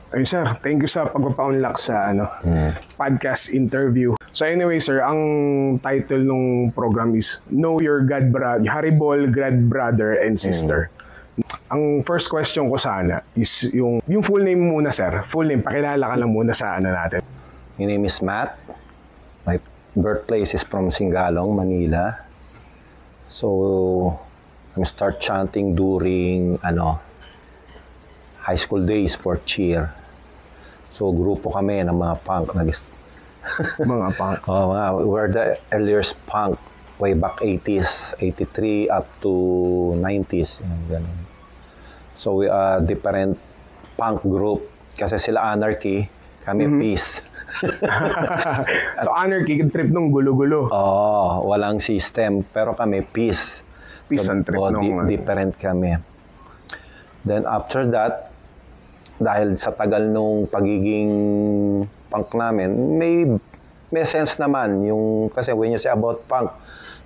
Ayun sir, thank you sa pagpapa-unlock sa podcast interview. So anyway sir, ang title ng program is Know Your God Haribol God Brother and Sister. Ang first question ko sana is yung full name muna sir. Full name, pakilala ka lang muna sa natin. My name is Matt. My birthplace is from Singalong, Manila. So I start chanting during high school days for cheer. So, grupo kami ng mga punk. Mga punks. We're the earliest punk way back 80s, 83 up to 90s. Ganun. So, we are different punk group. Kasi sila anarchy, kami peace. So, anarchy, trip nung gulo-gulo. Walang system. Pero kami peace. Peace and trip nung... different kami. Then, after that, dahil sa tagal nung pagiging punk namin, may sense naman yung, kasi when you say about punk,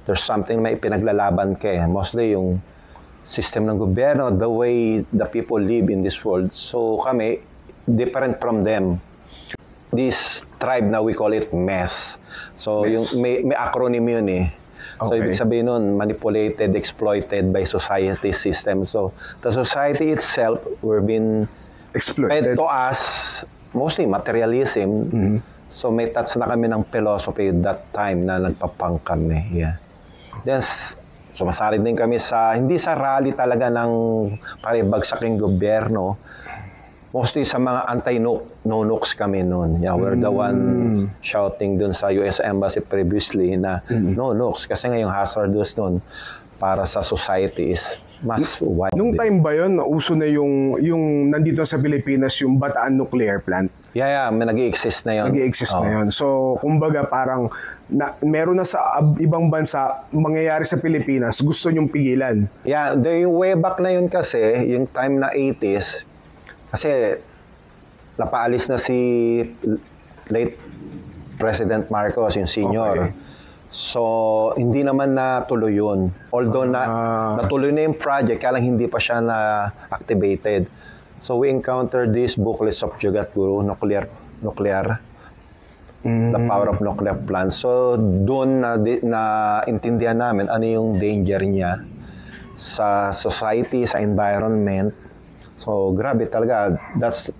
there's something may pinaglalaban ka eh. Mostly yung system ng gobyerno, the way the people live in this world. So kami, different from them. This tribe na we call it MES. So yung may acronym yun eh. So ibig sabihin nun, manipulated, exploited by society system. So the society itself, we're being exploited. Fed to us, mostly materialism. So may touch na kami ng philosophy that time na nagpapunk kami. Yeah. Then, sumasali din kami hindi sa rally talaga ng paribagsaking gobyerno. Mostly sa mga anti-no-nukes kami noon. Yeah, we're the one shouting dun sa US Embassy previously na no-nukes. Kasi nga yung hazardous noon para sa society is mas wide. Nung time ba yun, nauso na yung nandito sa Pilipinas, yung Bataan Nuclear Plant? Yeah, may nag-i-exist na yun. Nag-i-exist na yun. So, kumbaga parang meron na sa ibang bansa, mangyayari sa Pilipinas, gusto nyong pigilan. Yeah, yung way back na yun kasi, yung time na 80s, kasi napaalis na si late President Marcos, yung senior. Okay. So, hindi naman natuloy yun. Although natuloy na yung project, kaya lang hindi pa siya na-activated. So, we encountered these booklets of Jagat Guru, nuclear, the power of nuclear plants. So, doon na intindihan namin ano yung danger niya sa society, sa environment. So, grabe talaga. That's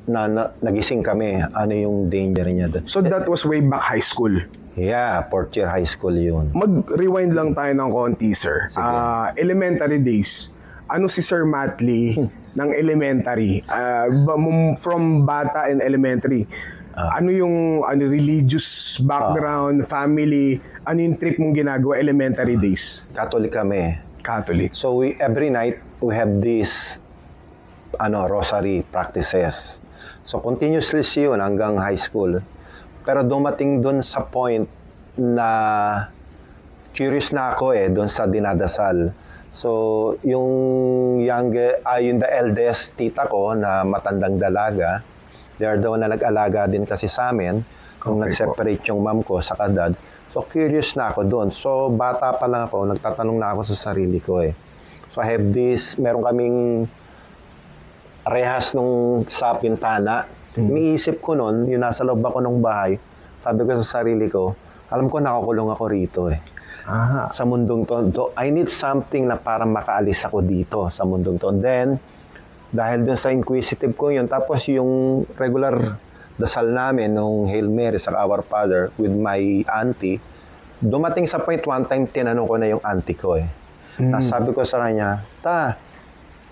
nagising kami ano yung danger niya doon. So, that was way back high school? Yeah, fourth year high school yun. Mag-rewind lang tayo ng konti, sir. Elementary days. Ano si Sir Matt Lee ng elementary? From bata and elementary. Ano yung religious background, family? Ano yung trip mong ginagawa elementary days? Catholic kami. Catholic. So every night we have this rosary practices. So continuously yun hanggang high school. Pero dumating doon sa point na curious na ako doon sa dinadasal. So, yung the eldest tita ko na matandang dalaga, they are the one na nag-alaga din kasi sa amin kung nag-separate yung mom ko sa dad. So, curious na ako doon. So, bata pa lang ako, nagtatanong na ako sa sarili ko So, I have meron kaming rehas nung sa pintana. Iniisip ko noon, yung nasa loob ako ng bahay, sabi ko sa sarili ko, alam ko nakakulong ako rito sa mundong to. I need something na para makaalis ako dito sa mundong to. Then, dahil dun sa inquisitive ko yun, tapos yung regular dasal namin nung Hail Mary sa Our Father with my auntie, dumating sa point one time, tinanong ko na yung auntie ko Sabi ko sa kanya,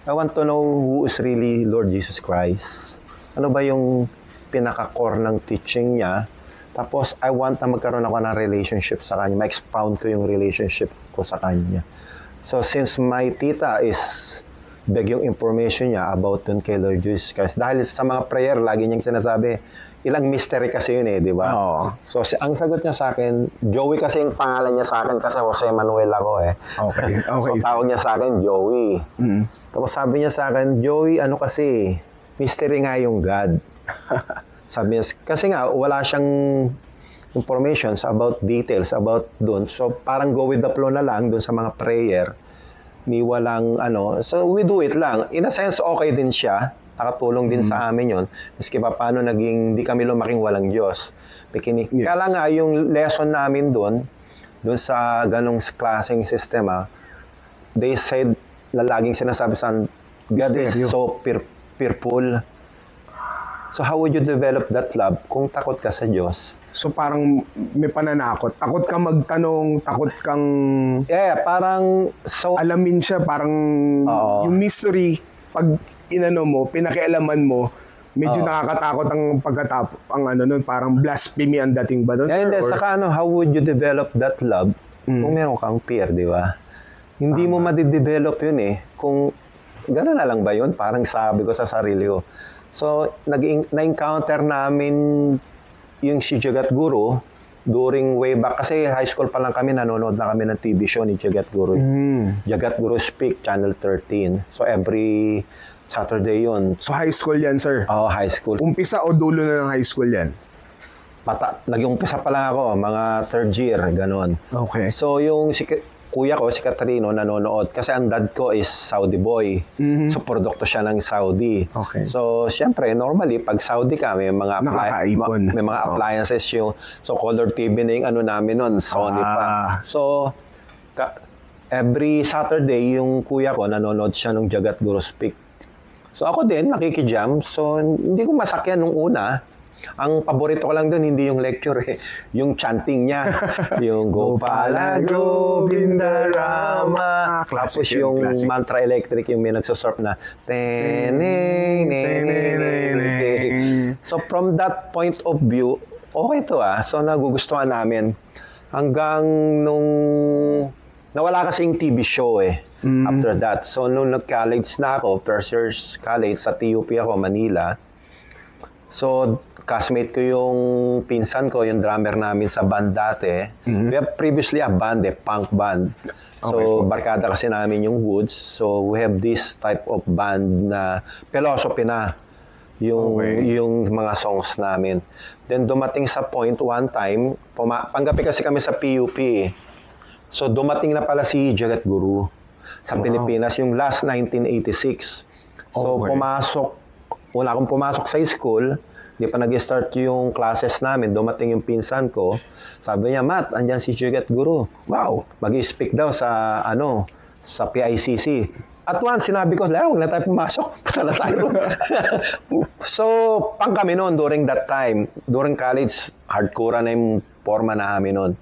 I want to know who is really Lord Jesus Christ. Ano ba yung pinaka-core ng teaching niya? Tapos, I want na magkaroon ako ng relationship sa kanya. Ma-expound ko yung relationship ko sa kanya. So, since my tita is big yung information niya about dun kay Lord Jesus Christ, dahil sa mga prayer, lagi niyang sinasabi, ilang mystery kasi yun di ba? So, ang sagot niya sa akin, Joey kasi yung pangalan niya sa akin kasi Jose Manuel ako Okay. So, tawag niya sa akin, Joey. Tapos sabi niya sa akin, Joey, kasi mystery nga yung God. Sabi niya, kasi nga, wala siyang informations about details about doon. So, parang go with the flow na lang doon sa mga prayer. May walang So, we do it lang. In a sense, okay din siya. nakatulong din sa amin yon. Maski pa paano di kami lumaking walang Diyos. Kala nga yung lesson namin doon sa ganong klaseng sistema, they said na laging sinasabi sa God is so fearful. So how would you develop that love kung takot ka sa Diyos? So parang may pananakot. Takot ka magtanong, takot kang parang alamin siya, parang yung mystery, pag inano mo, pinakialaman mo, medyo nakakatakot ang parang blasphemy ang dating ba doon? Hindi, saka how would you develop that love kung meron kang fear, di ba? Hindi mo madidevelop yun kung gano'n na lang ba yun? Parang sabi ko sa sarili ko. So, na-encounter namin yung si Jagat Guru during way back. Kasi high school pa lang kami, nanonood na kami ng TV show ni Jagat Guru. Jagat Guru Speak, Channel 13. So, every Saturday yun. So, high school yan, sir? Oo, high school. Umpisa o dulo na ng high school yan? Nag-umpisa pa lang ako, mga third year, gano'n. Okay. So, yung kuya ko, si Catrino, nanonood. Kasi ang dad ko is Saudi boy. So, produkto siya ng Saudi. Okay. So, syempre, normally, pag Saudi ka, may mga appliances yung... So, color TV na yung namin nun, Sony pa. So, every Saturday, yung kuya ko, nanonood siya ng Jagat Guru Speak. So, ako din, nakikijam. So, hindi ko masakyan nung una. Ang paborito ko lang doon, hindi yung lecture yung chanting niya. Yung Gopala Govinda Rama. Tapos yung Mantra Electric, yung may nagsasurf na So from that point of view, okay to So nagugustuhan namin. Hanggang nung nawala kasi yung TV show after that. So nung nag-college na ako, first year's college sa TUP ako, Manila. So classmate ko yung pinsan ko, yung drummer namin sa band dati. We have previously a band, punk band. So, barkada kasi namin yung Woods. So, we have this type of band na philosophy na yung mga songs namin. Then, dumating sa point, one time, panggabi kasi kami sa PUP. So, dumating na pala si Jagat Guru sa Pilipinas, yung last 1986. So, wala akong pumasok sa school. Hindi pa nag-start yung classes namin, dumating yung pinsan ko. Sabi niya, Matt, andyan si Jagat Guru. Wow! Mag-speak daw sa PICC. At once, sinabi ko, huwag na tayo pumasok. Sana tayo. So, pang kami noon during that time. During college, hardcore na yung forma namin noon.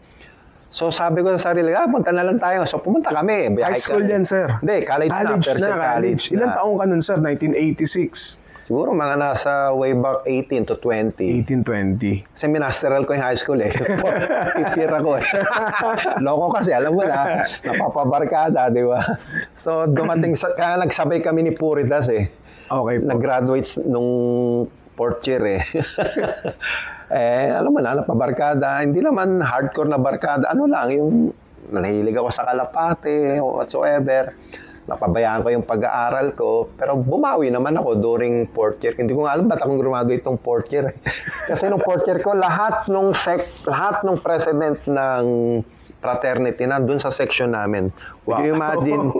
So, sabi ko sa sarili, punta na lang tayo. So, pumunta kami. High school yan, sir? Hindi, college na. College. Ilan taong ka nun, sir? 1986? Siguro mga nasa way back 18 to 20. 18-20. Kasi minasteral ko yung high school Pipira ko Loko kasi, alam mo na, napapabarkada, di ba? So, kaya nagsabay kami ni Puritas Okay. Nag-graduate nung fourth year alam mo na, napabarkada. Hindi naman hardcore na barkada. Ano lang, yung nahilig ako sa kalapate, whatsoever. Napabayaan ko yung pag-aaral ko, pero bumawi naman ako during fourth year. Hindi ko nga alam ba't akong graduate itong fourth year. Kasi nung fourth year ko, lahat ng president ng fraternity nandun sa section namin. Wow. You imagine,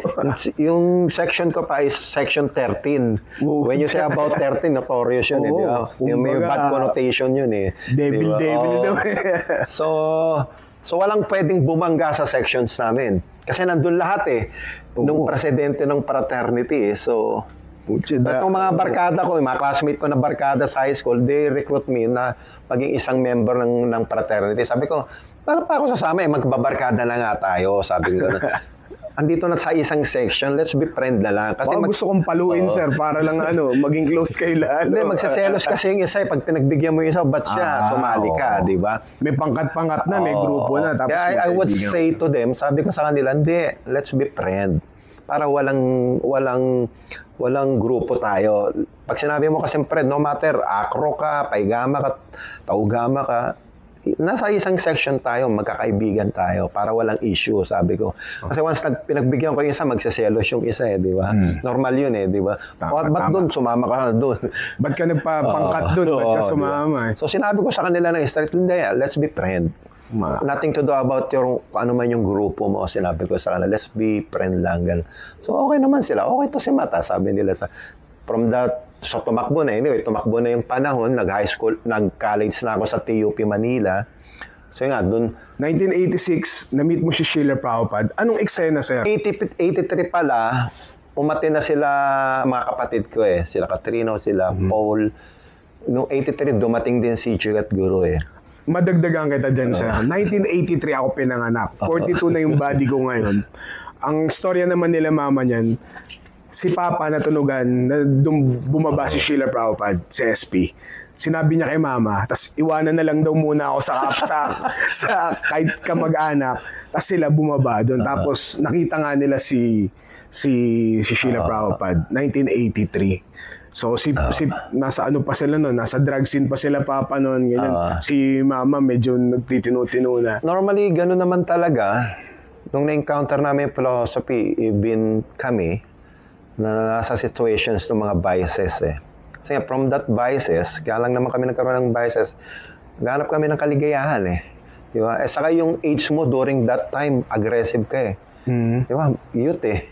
yung section ko pa is section 13. Wow. When you say about 13, notorious yun. Di ba? Yung may bad connotation yun Devil daw. So walang pwedeng bumangga sa sections namin. Kasi nandun lahat nung presidente ng fraternity So, nung mga barkada ko, mga classmate ko na barkada sa high school, they recruit me na maging isang member ng fraternity. Sabi ko, bakit pa ako sasama magbabarkada na nga tayo, sabi ko. Andito na sa isang section, let's be friend na lang. Kasi gusto kong paluin, sir, para lang maging close kayo lalo. Hindi, magsaselos kasi yung isa, pag pinagbigyan mo yung isa, ba't siya? Sumali ka, di ba? May pangkat-pangat na, may grupo na. Tapos I would say to them, sabi ko sa kanila, hindi, let's be friend. Para walang grupo tayo. Pag sinabi mo kasi friend, no matter, akro ka, paigama ka, taugama ka, nasa isang section tayo, magkakaibigan tayo para walang issue, sabi ko. Kasi once pinagbigyan ko yung isa, magsaselos yung isa di ba? Normal yun di ba? Ba't doon, sumama ka na doon? Ba't ka nagpapangkat doon? Ba't ka sumama? So sinabi ko sa kanila ng straight, hindi, let's be friend. Nothing to do about kung ano man yung grupo mo, sinabi ko sa kanila, let's be friend lang. So okay naman sila, okay to si Mata, sabi nila from that So tumakbo na. Anyway, tumakbo na yung panahon. Nag-high school, nag-college na ako sa TUP Manila. So yun nga, dun. 1986, na-meet mo si Sheila Prabhupada. Anong eksena, sir? 83 pala, umatin na sila, mga kapatid ko eh. Sila Katrino, sila Paul. Noong 83, dumating din si Jagat Guru eh. Madagdagan kita dyan, sir. 1983 ako pinanganak. 42 na yung body ko ngayon. Ang storya naman nila mama niyan, si Papa natunugan na bumaba si Sheila Prabhupada sa SP. Sinabi niya kay Mama, tas iwanan na lang daw muna ako sa kahit kamag-anak. Tas sila bumaba doon. Tapos nakita nga nila si Sheila Prabhupada, 1983. So nasa ano pa sila noon, nasa drug scene pa sila Papa noon, ganyan. Si Mama medyo nagtitino-tino na. Normally gano'n naman talaga. Nung na-encounter namin yung philosophy, even kami, na nasa situations ng mga biases eh. Kasi from that biases, kaya lang naman kami nagkaroon ng biases, naghanap kami ng kaligayahan eh. Di ba? Eh saka yung age mo during that time, aggressive ka eh. Di ba? Youth eh.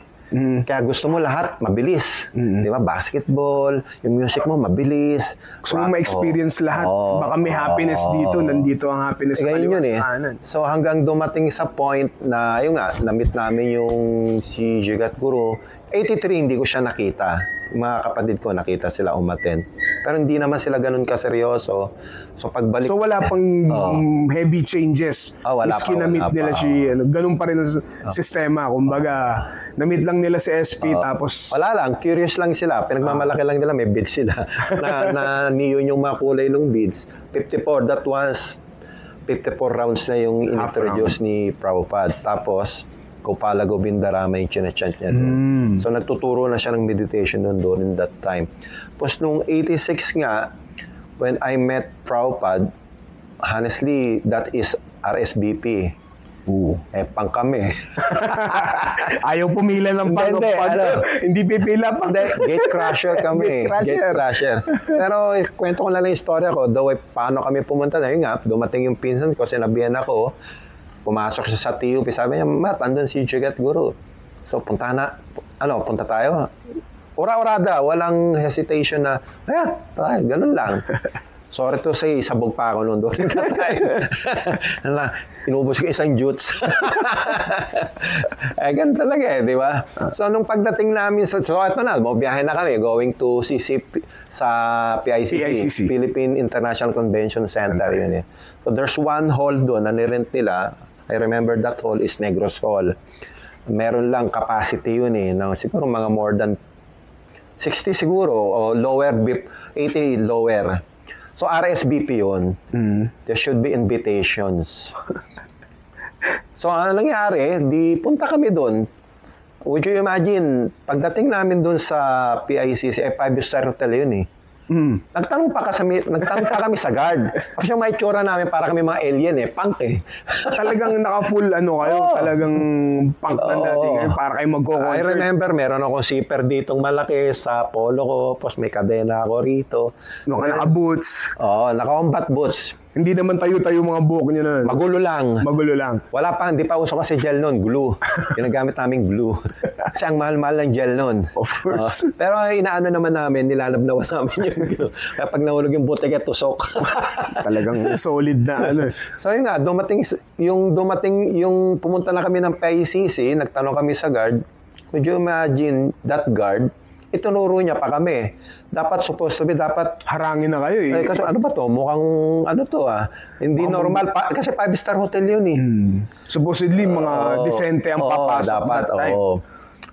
Kaya gusto mo lahat, mabilis. Di ba? Basketball, yung music mo, mabilis. Gusto mo ma-experience lahat. Baka may happiness dito, nandito ang happiness sa kaliwa sa kanan. So hanggang dumating sa point na, yun nga, na-meet namin yung si Jagat Guru. 83, hindi ko siya nakita. Mga kapatid ko, nakita sila umaten. Pero hindi naman sila ganun kaseryoso. So pagbalik... So wala pang heavy changes. Miski na-meet nila si... ganun pa rin ang sistema. Kumbaga, na-meet lang nila si SP tapos... Wala lang. Curious lang sila. Pinagmamalaki lang nila. May beads sila. na neon yung mga kulay ng beads. 54. That was 54 rounds na yung in-introduce ni Prabhupada. Tapos... Gopala Govindarama yung chinachant niya doon. So nagtuturo na siya ng meditation doon in that time. Tapos nung 86 nga, when I met Prabhupada, honestly, that is RSVP. Pang kami. Ayaw pumila ng pang. Hindi pipila pa. Gate crusher kami. Gate crusher. Pero kwento ko na lang yung story ko. Though paano kami pumunta na yun nga, dumating yung pinsan ko, sinabihan ako, pumasok siya sa TUP, sabi niya, Matt, andun si Jagat Guru. So, punta tayo. Ura-urada, walang hesitation na, ganun lang. Sorry to say, sabog pa ako noon doon. Inubos ko isang jutes. Ganun talaga di ba? So, nung pagdating namin so ito na, biyahe na kami, going to CCP, sa PICC, Philippine International Convention Center. Yun, So, there's one hall doon na nirent nila. I remember that hall is Negros Hall. Meron lang capacity yun siguro mga more than 60 siguro, o lower, 80 lower. So RSVP yun. There should be invitations. So ano nangyari, di punta kami doon. Would you imagine, pagdating namin doon sa PICC, 5-star hotel yun Nagtanong pa kami sa guard. Kasi yung may tsura namin para kami mga alien punk Talagang naka-full kayo, talagang punk na dating para kayo magko-concert. I remember, meron akong zipper ditong malaki sa polo ko, tapos may kadena ako rito. Naka-boots. Naka-combat boots. Hindi naman tayo-tayo mga buhok niyo nun. Magulo lang. Wala pa, hindi pa uso kasi gel nun, glue. Ginagamit namin glue. Kasi ang mahal-mahal ng gel nun. Of course. Pero inaano naman namin, nilalabnawan namin yung glue. Kaya pag nahulog yung butik, tusok. Talagang solid na So yun nga, dumating yung pumunta na kami ng PICC, nagtanong kami sa guard, could you imagine that guard, itunuro niya pa kami. Supposed to be, harangin na kayo Kasi ano ba to? Mukhang Hindi normal. Kasi 5-star hotel yun Supposedly, mga decente ang papasok dapat, that time.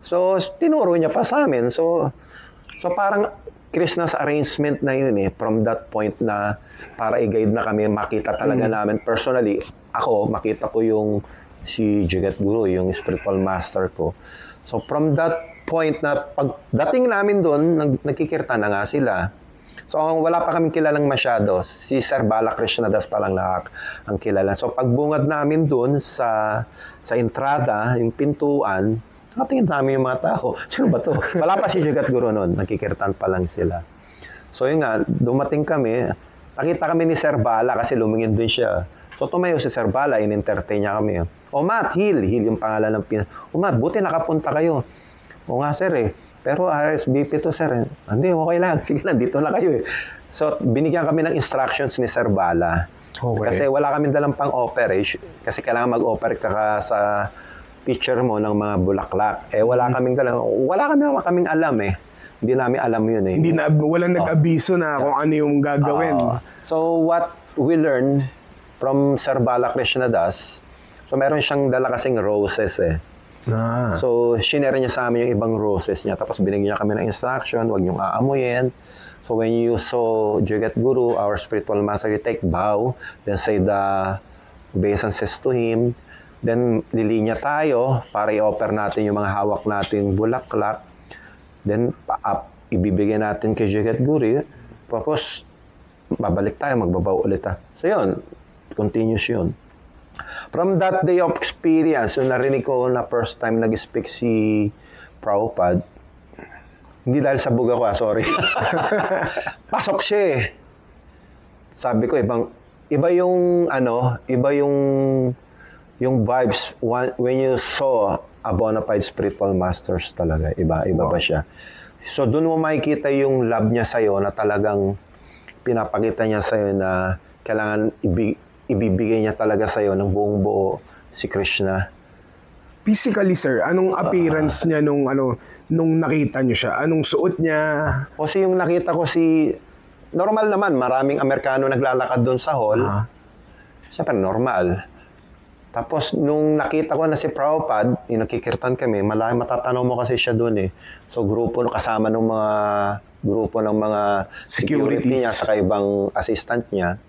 So, tinuro niya pa sa amin. So parang Krishna's arrangement na yun from that point na para i-guide na kami, makita talaga namin personally. Ako, makita ko yung si Jagat Guru, yung spiritual master ko. So from that point na pagdating namin doon, nagkikirta na nga sila. So wala pa kaming kilalang masyado. Si Sir Balakrishnadas pa lang ang kilala. So pagbungad namin doon sa entrada, yung pintuan, nakatingin namin yung mga tao. Sino ba to? Wala pa si Jagat Guru noon. Nagkikirtan pa lang sila. So yun nga, dumating kami. Nakita kami ni Sir Bala kasi lumingin din siya. So tumayo si Sir Bala, in-entertain niya kami. Matt, Hill yung pangalan ng Matt, buti nakapunta kayo. O nga sir Pero RSVP to, sir. Hindi, okay lang. Sige lang, dito na kayo eh. So, binigyan kami ng instructions ni Sir Bala. Okay. Kasi wala kami dalang pang-operate. Kasi kailangan mag-operate ka sa picture mo ng mga bulaklak. Wala kaming alam eh. Hindi namin alam yun eh. Walang nag-abiso na kung ano yung gagawin. So, what we learned from Sir Bala Krishnadas, so meron siyang dala kasing roses eh. So, shinare niya sa amin yung ibang roses niya. Tapos binigyan niya kami ng instruction, huwag niyong aamuyin. So, when you saw Jagat Guru, our spiritual master, you take bow, then say the obeisances to him. Then, lilinya tayo para i-offer natin yung mga hawak nating bulaklak. Then, ibibigay natin kay Jagat Guru. Tapos, babalik tayo, magbabaw ulit. So, yun. Continuous yun. From that day of experience, yung narinig ko na first time nag-speak si Prabhupada, hindi dahil sa buga ko, sorry. Pasok siya eh. Sabi ko, iba yung vibes when you saw a bona fide spiritual masters talaga. Iba ba siya. So, doon mo makikita yung love niya sa'yo na talagang pinapakita niya sa'yo na kailangan ibibigay niya talaga sa'yo ng buong buo si Krishna. Physically, sir, anong appearance niya nung nakita niyo siya? Anong suot niya? Kasi yung nakita ko normal naman, maraming Amerikano naglalakad doon sa hall. Siyempre, normal. Tapos, nung nakita ko na si Prabhupada, yung nakikirtan kami, malaki matatanaw mo kasi siya doon eh. So, kasama ng mga grupo ng mga security niya sa ibang assistant niya.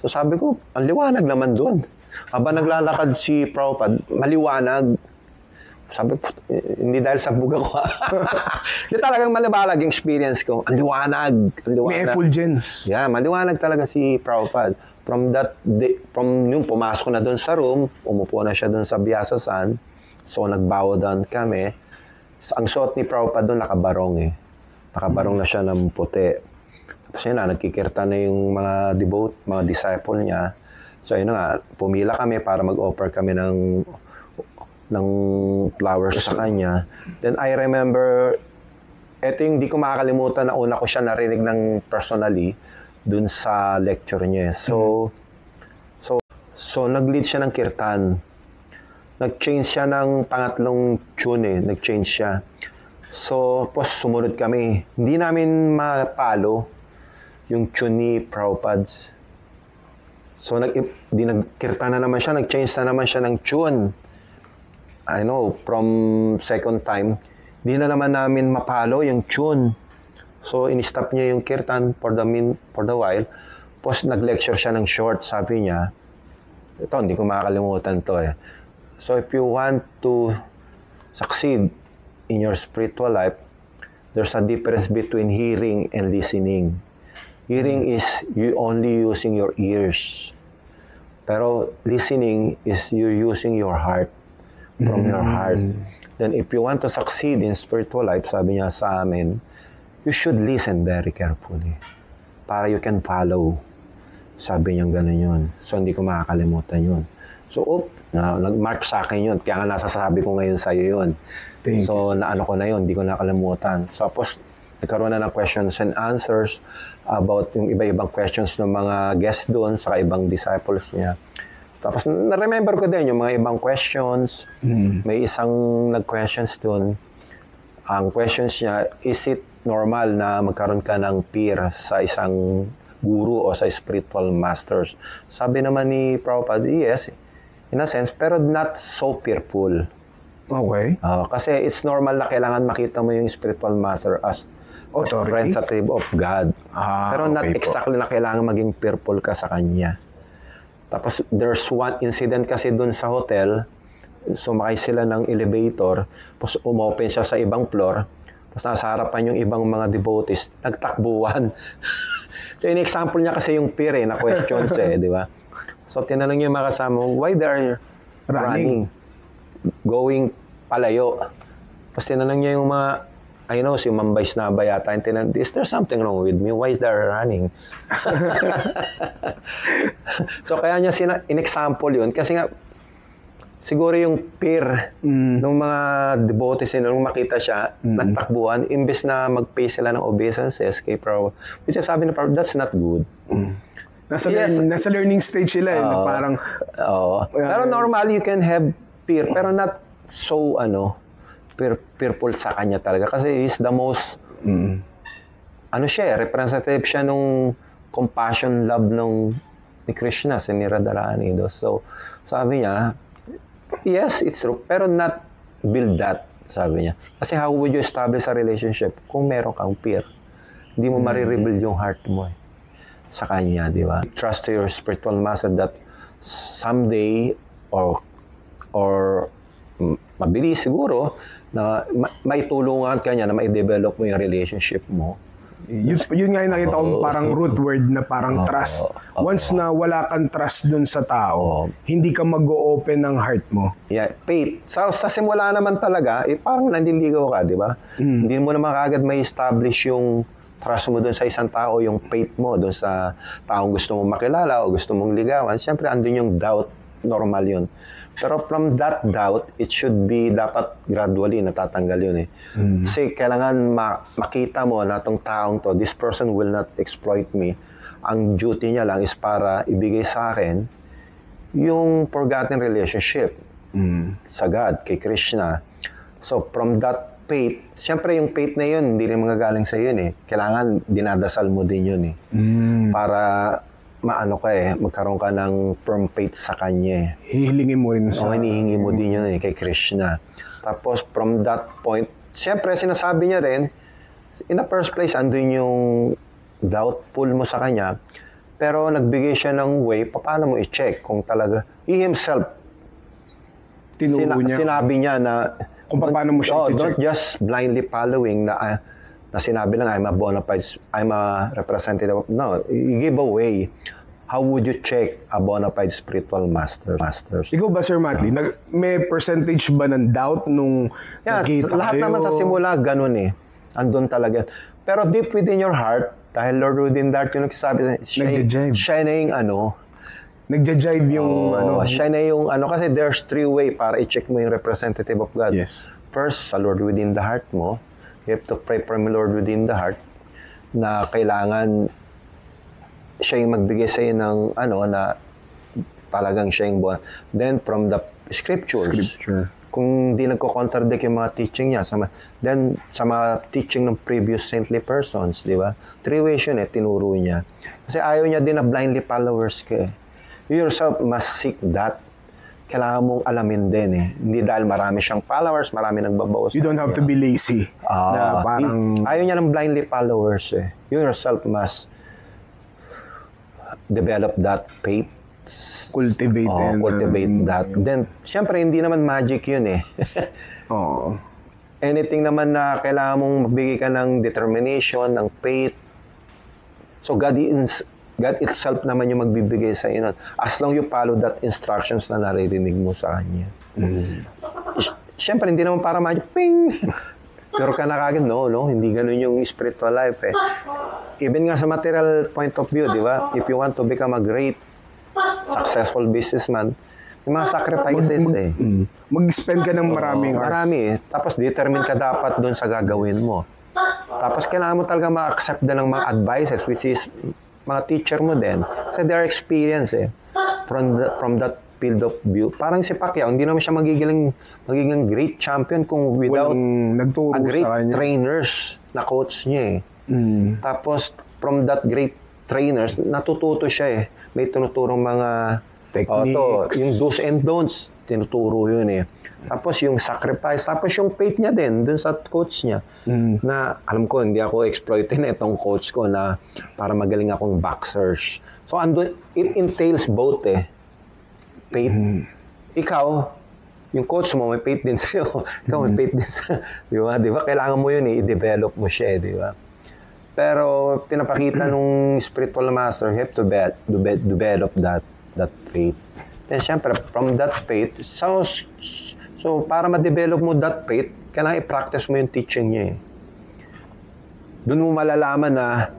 So, sabi ko, ang liwanag naman doon. Habang naglalakad si Prabhupada, maliwanag. Sabi ko, hindi dahil sa buga ko. Hindi talagang maliwanag yung experience ko. Ang liwanag. May effulgence. Yeah, maliwanag talaga si Prabhupada. From nung pumasok na doon sa room, umupo na siya doon sa Byasasan. So, nagbow down kami. So, ang suot ni Prabhupada doon, nakabarong eh. Nakabarong na siya ng puti. Tapos yun na, nagkikirta na yung mga mga disciple niya. So, yun na nga, pumila kami para mag-offer kami ng flowers sa kanya. Then, I remember, ito yung di ko makakalimutan na una ko siya narinig ng personally dun sa lecture niya. So, nag-lead siya ng kirtan. Nag-change siya ng pangatlong tune eh. Nag-change siya. So, sumunod kami. Hindi namin mapalo yung tune ni Prabhupada. So, nagkirtan na naman siya, nag-change na naman siya ng tune. I know, from second time, di na naman namin mapalo yung tune. So, in-stop niya yung kirtan for the while. Tapos, nag-lecture siya ng short. Sabi niya, ito, hindi ko makakalimutan to eh. So, if you want to succeed in your spiritual life, there's a difference between hearing and listening. Hearing is you only using your ears. Pero listening is you're using your heart, from your heart. Then if you want to succeed in spiritual life, sabi niya sa amin, you should listen very carefully para you can follow. Sabi niya gano'n yun. So hindi ko makakalimutan yun. So, nag-mark sa akin yun. Kaya nga nasasabi ko ngayon sa'yo yun. So, naano ko na yun, hindi ko nakalimutan. So, tapos, nagkaroon na ng questions and answers about yung iba-ibang questions ng mga guests doon sa ibang disciples niya. Tapos, na-remember ko din yung mga ibang questions. May isang nag-questions doon. Ang questions niya, is it normal na magkaroon ka ng peer sa isang guru o sa spiritual masters? Sabi naman ni Prabhupada, yes, in a sense, pero not so fearful. Okay. Kasi it's normal na kailangan makita mo yung spiritual master as representative of God. Pero not exactly na kailangan maging fearful ka sa kanya. Tapos there's one incident kasi dun sa hotel, sumakay sila ng elevator, tapos umopen siya sa ibang floor, tapos nasa harapan yung ibang mga devotees, nagtakbuhan. So in-example niya kasi yung fear na questions di ba? So, tinanong niya yung mga kasama, why they are running? Going palayo. Tapos tinanong niya yung mga, I know, si Mambay Snaba yata, and tinanong, is there something wrong with me? Why is they running? So, kaya niya in-example yun. Kasi nga, siguro yung peer ng mga devotees nila, nung makita siya, nagtakbuhan, imbes na mag-pay sila ng obeisances kay Prabhupada. Which is sabi na Prabhupada, that's not good. Nasa learning stage sila na parang... pero normally, you can have peer, pero not so, fearful sa kanya talaga. Kasi he's the most, representative siya nung compassion, love ni Krishna, si Radharani. So, sabi niya, yes, it's true, pero not build that, sabi niya. Kasi how would you establish a relationship kung meron kang peer? Hindi mo marirebuild yung heart mo sa kanya, di ba? Trust to your spiritual master that someday or mabilis siguro na maitulungan ka niya na ma-develop mo yung relationship mo. Yun nga yung nakita ko parang root word na parang trust. Once na wala kang trust dun sa tao, hindi ka mag-o-open ng heart mo. Yeah, faith. Sa simula naman talaga, parang nandiligaw ka, di ba? Hindi mo naman kagad may establish yung trust mo dun sa isang tao, yung faith mo dun sa taong gusto mong makilala o gusto mong ligawan. Siyempre, andun yung doubt. Normal yun. Pero from that doubt, it should be dapat gradually natatanggal yun eh. Kasi kailangan makita mo na itong taong to, this person will not exploit me. Ang duty niya lang is para ibigay sa akin yung forgotten relationship sa God, kay Krishna. So from that faith, siyempre yung faith na yun, hindi rin magagaling sa yun eh. Kailangan dinadasal mo din yun eh. Para magkaroon ka ng firm faith sa kanya. Hihilingin mo rin sa... hinihingi mo din yun kay Krishna. Tapos, from that point, siyempre, sinasabi niya rin, in the first place, andun yung doubtful mo sa kanya, pero nagbigay siya ng way, paano mo i-check kung talaga, he himself, sinabi niya na, kung paano mo siya i-check. Don't just blindly following na sinabi lang, I'm a representative. No, you give a way. How would you check a bona fide spiritual masters? Ikaw ba, Sir Matley, may percentage ba ng doubt nung nakita lahat kayo? Naman sa simula, ganun eh. Andun talaga. Pero deep within your heart, dahil Lord within that, yung nagsasabi, siya na yung Nagja-jive yung siya na yung kasi there's three way para i-check mo yung representative of God. Yes. First, sa Lord within the heart mo, you have to pray from Lord within the heart na kailangan siya yung magbigay sa'yo ng na talagang siya yung buwan. Then from the scriptures, kung di nagko-contradict yung mga teaching niya, then sa mga teaching ng previous saintly persons, di ba? Three ways yun tinuro niya. Kasi ayaw niya din na blindly followers ka You yourself must seek that. Kailangan mong alamin din Hindi dahil marami siyang followers, marami nagbabawas. You don't have to be lazy. Na parang... Ayaw niya ng blindly followers You yourself must develop that faith. Cultivate that. Then, siyempre, hindi naman magic yun Anything naman na kailangan mong magbigay ka ng determination, ng faith. So, God itself naman yung magbibigay sa iyo. As long you follow that instructions na naririnig mo sa Kanya. Siyempre, hindi naman para magic. Ping! Pero ka na kagad, no? Hindi ganun yung spiritual life Even nga sa material point of view, di ba? If you want to become a great, successful businessman, may mga sacrifices Mag-spend ka ng maraming hours. Marami Tapos determine ka dapat doon sa gagawin mo. Tapos kailangan mo talaga ma-accept din ng mga advices, which is mga teacher mo din. Kasi their experience from that field of view. Parang si Pacquiao, hindi naman siya magiging great champion kung without a great trainers na coach niya Tapos from that great trainers, natututo siya May tinuturong mga techniques. Yung do's and don'ts, tinuturo yun Tapos yung sacrifice, tapos yung faith niya din dun sa coach niya. Na alam ko, hindi ako exploitin itong coach ko na para magaling akong boxers. So it entails both faith. Ikaw, yung coach mo, may faith din sa'yo. Ikaw, may faith din sa... Di ba? Kailangan mo yun i-develop mo siya di ba? Pero pinapakita nung spiritual master, you have to develop that faith. Then siyempre, from that faith, so para ma-develop mo that faith, kailangan i-practice mo yung teaching niya Doon mo malalaman na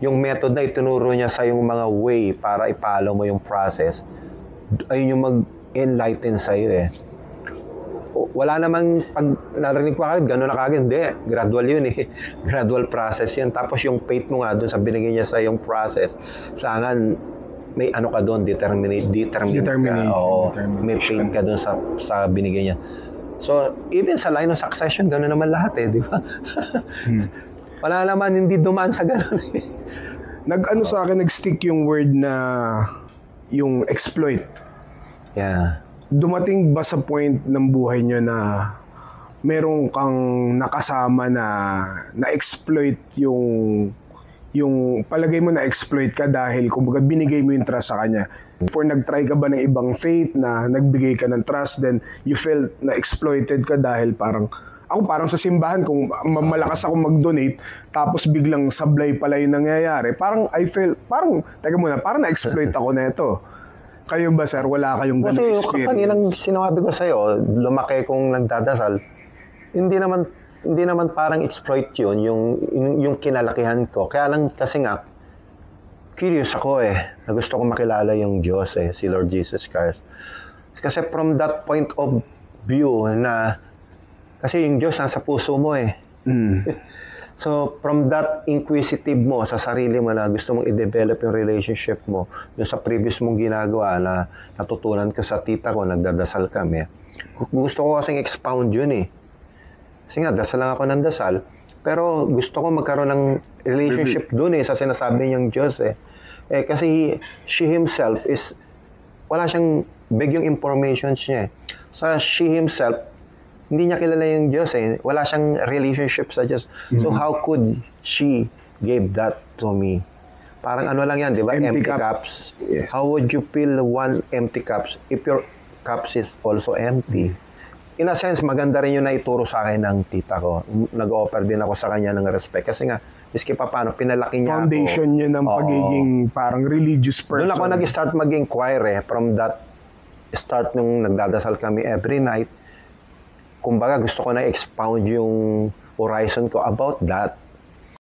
yung method na itinuro niya sa yung mga way para i-follow mo yung process, ayun yung enlighten sa'yo eh. Wala namang pag narinig ko agad, gano'n na kagad. Hindi, gradual yun eh. Gradual process yan. Tapos yung faith mo nga doon sa binigay niya sa yung process, kailangan may ano ka doon, determinate ka. Oo, may faith ka doon sa binigay niya. So, even sa line of succession, gano'n naman lahat eh, di ba? Wala naman, hindi dumaan sa gano'n eh. Nag-ano sa akin, nag-stick yung word na yung exploit. Yeah. Dumating ba sa point ng buhay nyo na meron kang nakasama na na-exploit yung palagay mo na-exploit ka dahil kumbaga binigay mo yung trust sa kanya? For nag-try ka ba ng ibang faith na nagbigay ka ng trust, then you felt na exploited ka dahil parang sa simbahan, kung malakas ako mag-donate, tapos biglang sablay pala yung nangyayari, parang teka muna, parang na-exploit ako na ito. Kayo ba, sir? Wala kayong ganung experience? Kasi kaninang sinabi ko sa'yo, lumaki kong nagdadasal, hindi naman parang exploit yun, yung kinalakihan ko. Kaya lang kasi nga, curious ako na gusto kong makilala yung Diyos si Lord Jesus Christ. Kasi from that point of view na, kasi yung Diyos nasa puso mo So, from that inquisitive mo sa sarili mo na gusto mong i-develop yung relationship mo yung sa previous mong ginagawa na natutunan ko sa tita ko, nagdadasal kami. Gusto ko kasing expound yun Kasi nga, dasal lang ako ng dasal. Pero gusto ko magkaroon ng relationship dun sa sinasabi niyang Diyos kasi she himself is, wala siyang big yung information niya Sa she himself, hindi niya kilala yung Diyos Wala siyang relationship sa Diyos. So how could she give that to me? Parang ano lang yan, di ba? Empty cups. Yes. How would you fill one empty cups if your cups is also empty? In a sense, maganda rin yung naituro sa akin ng tita ko. Nag-offer din ako sa kanya ng respect. Kasi nga, miski pa paano, pinalaki niya foundation ako. Foundation yun ng pagiging parang religious person. Doon ako nag-start maging choir From that start nung nagdadasal kami every night, kumbaga gusto ko na expound yung horizon ko about that.